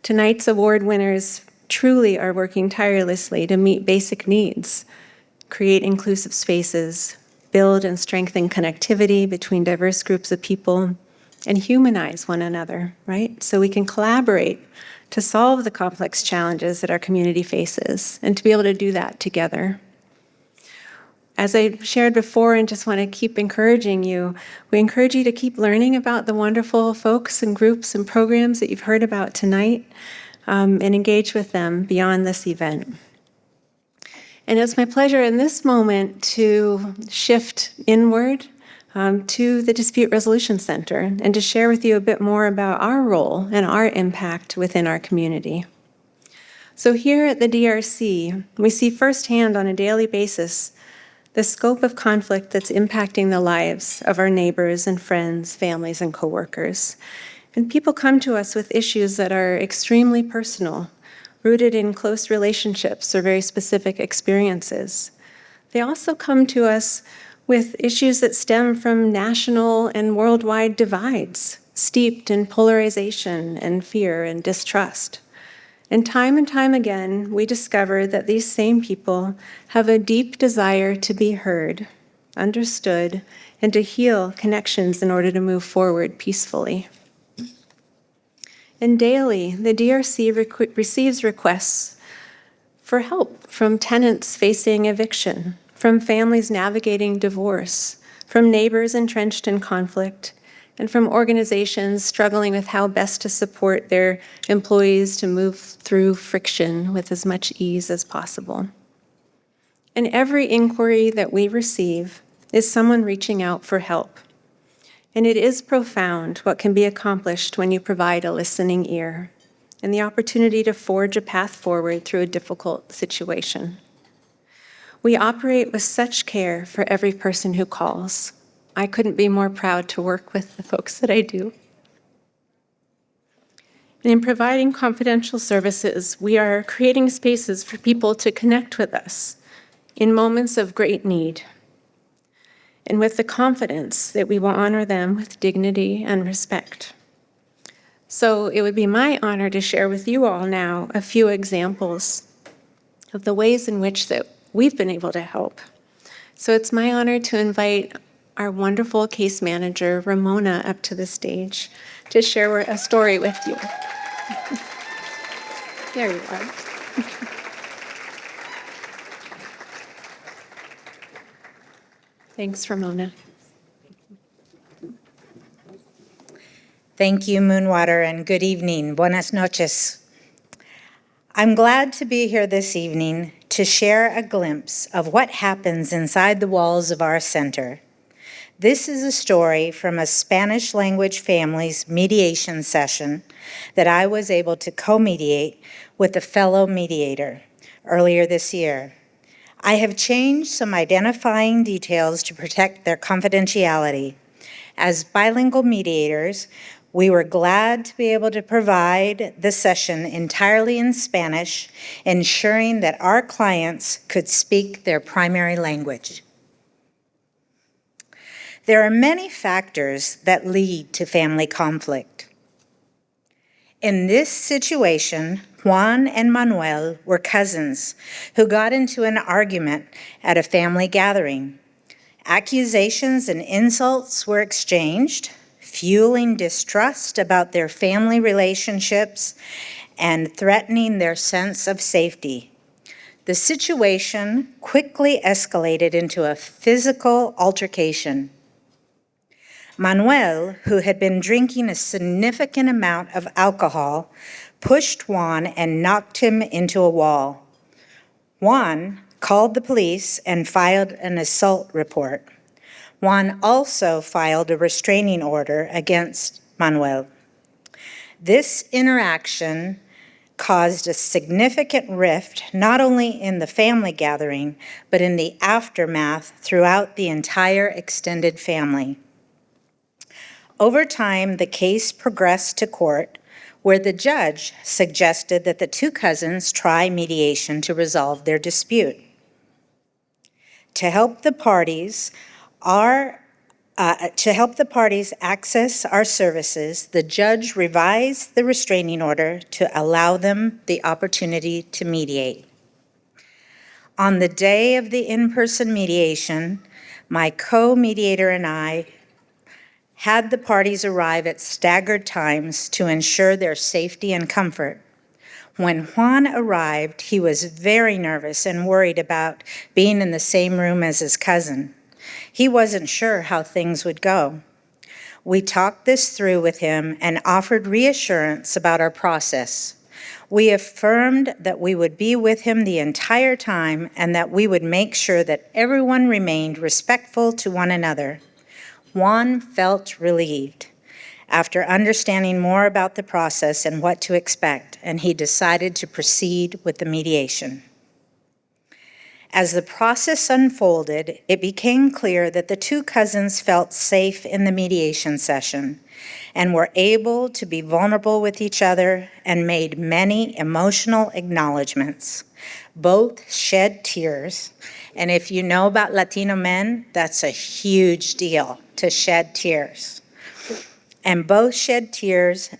Tonight's award winners truly are working tirelessly to meet basic needs, create inclusive spaces, build and strengthen connectivity between diverse groups of people, and humanize one another, right? So we can collaborate to solve the complex challenges that our community faces, and to be able to do that together. As I shared before, and just want to keep encouraging you, we encourage you to keep learning about the wonderful folks and groups and programs that you've heard about tonight, and engage with them beyond this event. And it's my pleasure in this moment to shift inward to the Dispute Resolution Center and to share with you a bit more about our role and our impact within our community. So here at the DRC, we see firsthand on a daily basis the scope of conflict that's impacting the lives of our neighbors and friends, families, and coworkers. And people come to us with issues that are extremely personal, rooted in close relationships or very specific experiences. They also come to us with issues that stem from national and worldwide divides, steeped in polarization and fear and distrust. And time again, we discover that these same people have a deep desire to be heard, understood, and to heal connections in order to move forward peacefully. And daily, the DRC receives requests for help from tenants facing eviction, from families navigating divorce, from neighbors entrenched in conflict, and from organizations struggling with how best to support their employees to move through friction with as much ease as possible. And every inquiry that we receive is someone reaching out for help. And it is profound what can be accomplished when you provide a listening ear and the opportunity to forge a path forward through a difficult situation. We operate with such care for every person who calls. I couldn't be more proud to work with the folks that I do. And in providing confidential services, we are creating spaces for people to connect with us in moments of great need, and with the confidence that we will honor them with dignity and respect. So it would be my honor to share with you all now a few examples of the ways in which that we've been able to help. So it's my honor to invite our wonderful case manager, Ramona, up to the stage to share a story with you. There you are. Thanks, Ramona. Thank you, Moonwater, and good evening. Buenas noches. I'm glad to be here this evening to share a glimpse of what happens inside the walls of our center. This is a story from a Spanish language family's mediation session that I was able to co-mediate with a fellow mediator earlier this year. I have changed some identifying details to protect their confidentiality. As bilingual mediators, we were glad to be able to provide the session entirely in Spanish, ensuring that our clients could speak their primary language. There are many factors that lead to family conflict. In this situation, Juan and Manuel were cousins who got into an argument at a family gathering. Accusations and insults were exchanged, fueling distrust about their family relationships and threatening their sense of safety. The situation quickly escalated into a physical altercation. Manuel, who had been drinking a significant amount of alcohol, pushed Juan and knocked him into a wall. Juan called the police and filed an assault report. Juan also filed a restraining order against Manuel. This interaction caused a significant rift, not only in the family gathering, but in the aftermath throughout the entire extended family. Over time, the case progressed to court, where the judge suggested that the two cousins try mediation to resolve their dispute. To help the parties access our services, the judge revised the restraining order to allow them the opportunity to mediate. On the day of the in-person mediation, my co-mediator and I had the parties arrive at staggered times to ensure their safety and comfort. When Juan arrived, he was very nervous and worried about being in the same room as his cousin. He wasn't sure how things would go. We talked this through with him and offered reassurance about our process. We affirmed that we would be with him the entire time and that we would make sure that everyone remained respectful to one another. Juan felt relieved after understanding more about the process and what to expect, and he decided to proceed with the mediation. As the process unfolded, it became clear that the two cousins felt safe in the mediation session and were able to be vulnerable with each other and made many emotional acknowledgments. Both shed tears, and if you know about Latino men, that's a huge deal to shed tears. And both shed tears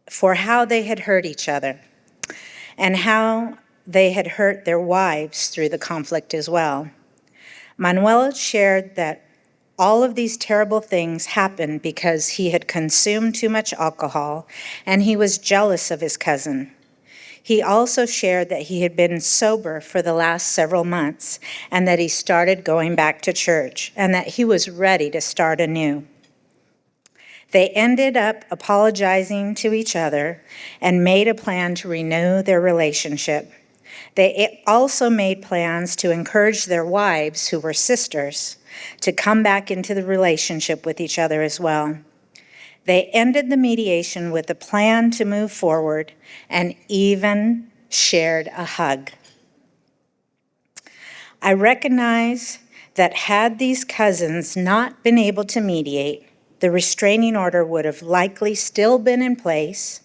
for how they had hurt each other and how they had hurt their wives through the conflict as well. Manuel shared that all of these terrible things happened because he had consumed too much alcohol and he was jealous of his cousin. He also shared that he had been sober for the last several months and that he started going back to church and that he was ready to start anew. They ended up apologizing to each other and made a plan to renew their relationship. They also made plans to encourage their wives, who were sisters, to come back into the relationship with each other as well. They ended the mediation with a plan to move forward and even shared a hug. I recognize that had these cousins not been able to mediate, the restraining order would have likely still been in place,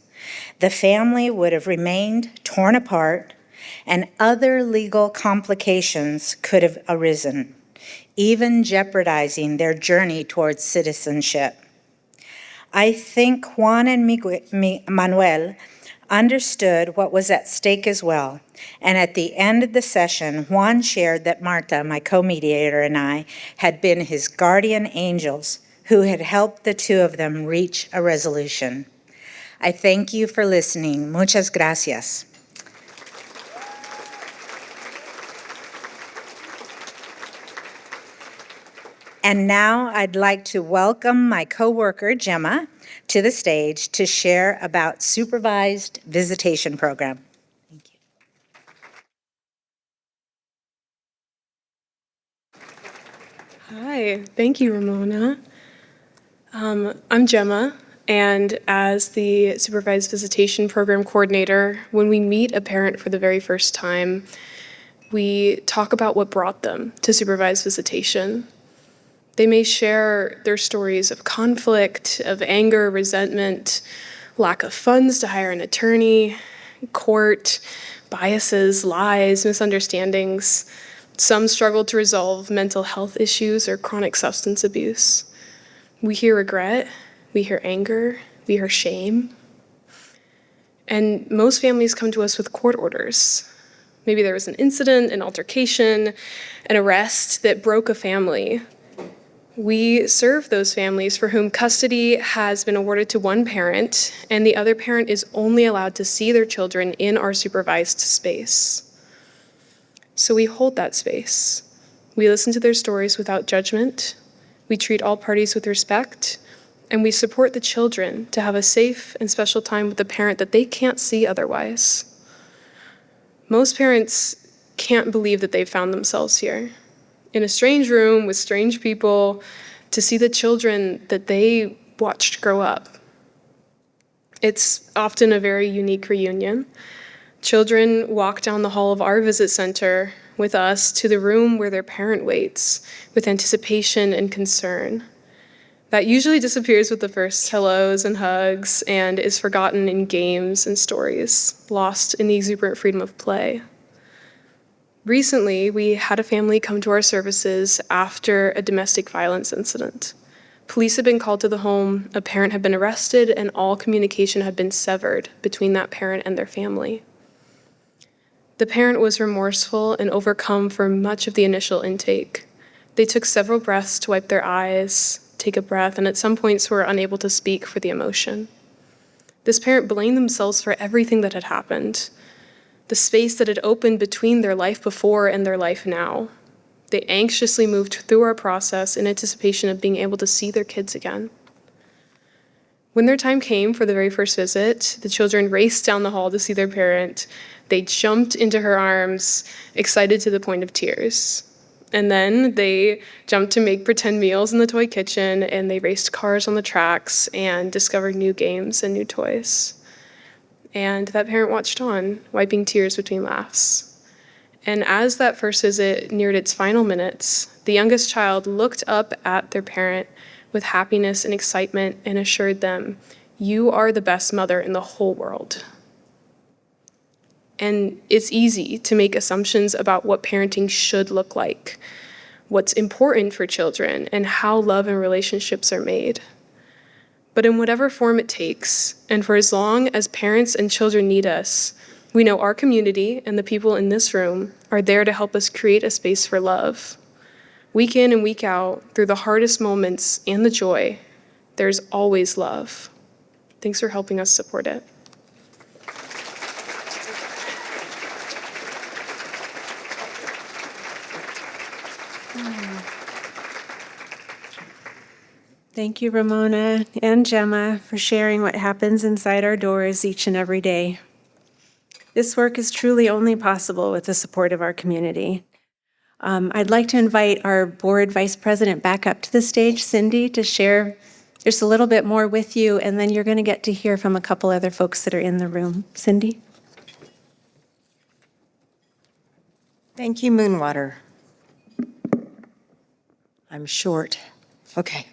the family would have remained torn apart, and other legal complications could have arisen, even jeopardizing their journey towards citizenship. I think Juan and Manuel understood what was at stake as well, and at the end of the session, Juan shared that Marta, my co-mediator, and I had been his guardian angels who had helped the two of them reach a resolution. I thank you for listening. Muchas gracias. And now I'd like to welcome my coworker, Gemma, to the stage to share about supervised visitation program. Thank you. Hi, thank you, Ramona. I'm Gemma, and as the Supervised Visitation Program Coordinator, when we meet a parent for the very first time, We talk about what brought them to supervised visitation. They may share their stories of conflict, of anger, resentment, lack of funds to hire an attorney, court, biases, lies, misunderstandings. Some struggle to resolve mental health issues or chronic substance abuse. We hear regret, we hear anger, we hear shame. And most families come to us with court orders. Maybe there was an incident, an altercation, an arrest that broke a family. We serve those families for whom custody has been awarded to one parent, and the other parent is only allowed to see their children in our supervised space. So we hold that space. We listen to their stories without judgment. We treat all parties with respect, and we support the children to have a safe and special time with the parent that they can't see otherwise. Most parents can't believe that they've found themselves here, in a strange room with strange people, to see the children that they watched grow up. It's often a very unique reunion. Children walk down the hall of our visit center with us to the room where their parent waits, with anticipation and concern. That usually disappears with the first hellos and hugs and is forgotten in games and stories, lost in the exuberant freedom of play. Recently, we had a family come to our services after a domestic violence incident. Police had been called to the home, a parent had been arrested, and all communication had been severed between that parent and their family. The parent was remorseful and overcome for much of the initial intake. They took several breaths to wipe their eyes, take a breath, and at some points were unable to speak for the emotion. This parent blamed themselves for everything that had happened, the space that had opened between their life before and their life now. They anxiously moved through our process in anticipation of being able to see their kids again. When their time came for the very first visit, the children raced down the hall to see their parent. They jumped into her arms, excited to the point of tears. And then they jumped to make pretend meals in the toy kitchen, and they raced cars on the tracks and discovered new games and new toys. And that parent watched on, wiping tears between laughs. And as that first visit neared its final minutes, the youngest child looked up at their parent with happiness and excitement and assured them, "You are the best mother in the whole world." And it's easy to make assumptions about what parenting should look like, what's important for children, and how love and relationships are made. But in whatever form it takes, and for as long as parents and children need us, we know our community and the people in this room are there to help us create a space for love. Week in and week out, through the hardest moments and the joy, there's always love. Thanks for helping us support it. Thank you, Ramona and Gemma, for sharing what happens inside our doors each and every day. This work is truly only possible with the support of our community. I'd like to invite our board vice president back up to the stage, Cindy, to share just a little bit more with you, and then you're going to get to hear from a couple other folks that are in the room. Cindy? Thank you, Moonwater. I'm short. Okay.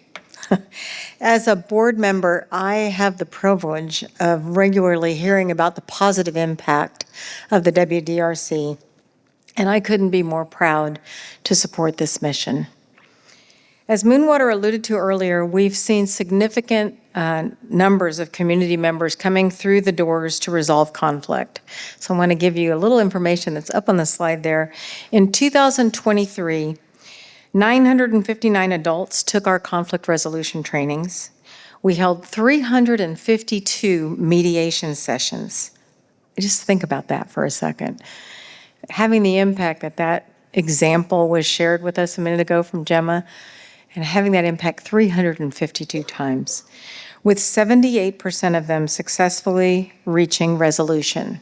As a board member, I have the privilege of regularly hearing about the positive impact of the WDRC, and I couldn't be more proud to support this mission. As Moonwater alluded to earlier, we've seen significant numbers of community members coming through the doors to resolve conflict. So I want to give you a little information that's up on the slide there. In 2023, 959 adults took our conflict resolution trainings. We held 352 mediation sessions. Just think about that for a second. Having the impact that that example was shared with us a minute ago from Gemma, and having that impact 352 times, with 78% of them successfully reaching resolution.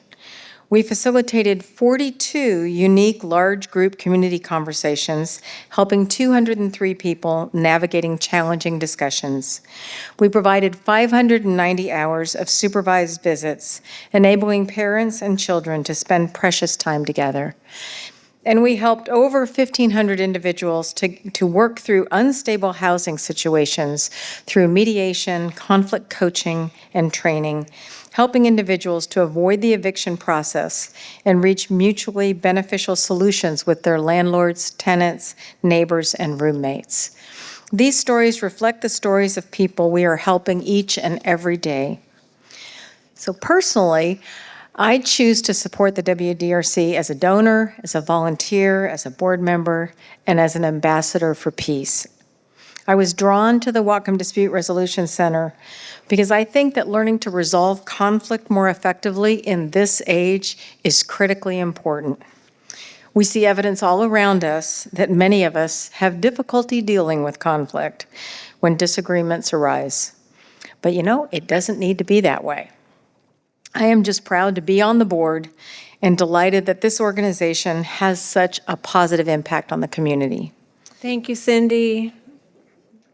We facilitated 42 unique large group community conversations, helping 203 people navigating challenging discussions. We provided 590 hours of supervised visits, enabling parents and children to spend precious time together. And we helped over 1,500 individuals to work through unstable housing situations through mediation, conflict coaching, and training, helping individuals to avoid the eviction process and reach mutually beneficial solutions with their landlords, tenants, neighbors, and roommates. These stories reflect the stories of people we are helping each and every day. So personally, I choose to support the WDRC as a donor, as a volunteer, as a board member, and as an ambassador for peace. I was drawn to the Whatcom Dispute Resolution Center because I think that learning to resolve conflict more effectively in this age is critically important. We see evidence all around us that many of us have difficulty dealing with conflict when disagreements arise. But you know, it doesn't need to be that way. I am just proud to be on the board and delighted that this organization has such a positive impact on the community. Thank you, Cindy.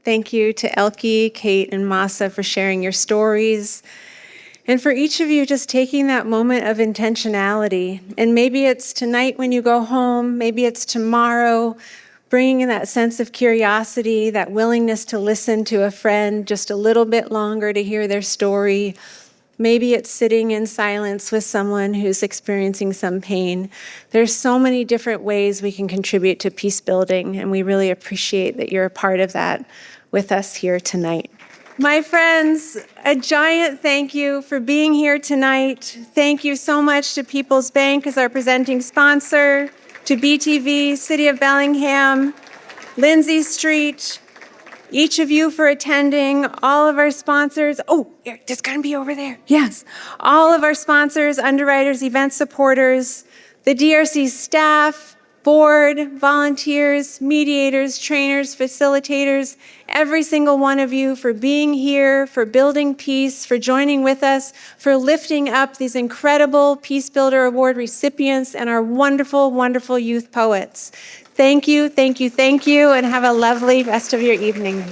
Thank you to Elke, Kate, and Masa for sharing your stories. And for each of you just taking that moment of intentionality. And maybe it's tonight when you go home, maybe it's tomorrow, bringing in that sense of curiosity, that willingness to listen to a friend just a little bit longer to hear their story. Maybe it's sitting in silence with someone who's experiencing some pain. There's so many different ways we can contribute to peace building, and we really appreciate that you're a part of that with us here tonight. My friends, a giant thank you for being here tonight. Thank you so much to People's Bank as our presenting sponsor, to BTV, City of Bellingham, Lindsay Street, each of you for attending, all of our sponsors. Oh, it's going to be over there. Yes. All of our sponsors, underwriters, event supporters, the DRC staff, board, volunteers, mediators, trainers, facilitators, every single one of you for being here, for building peace, for joining with us, for lifting up these incredible Peace Builder Award recipients and our wonderful, wonderful youth poets. Thank you, thank you, thank you, and have a lovely rest of your evening.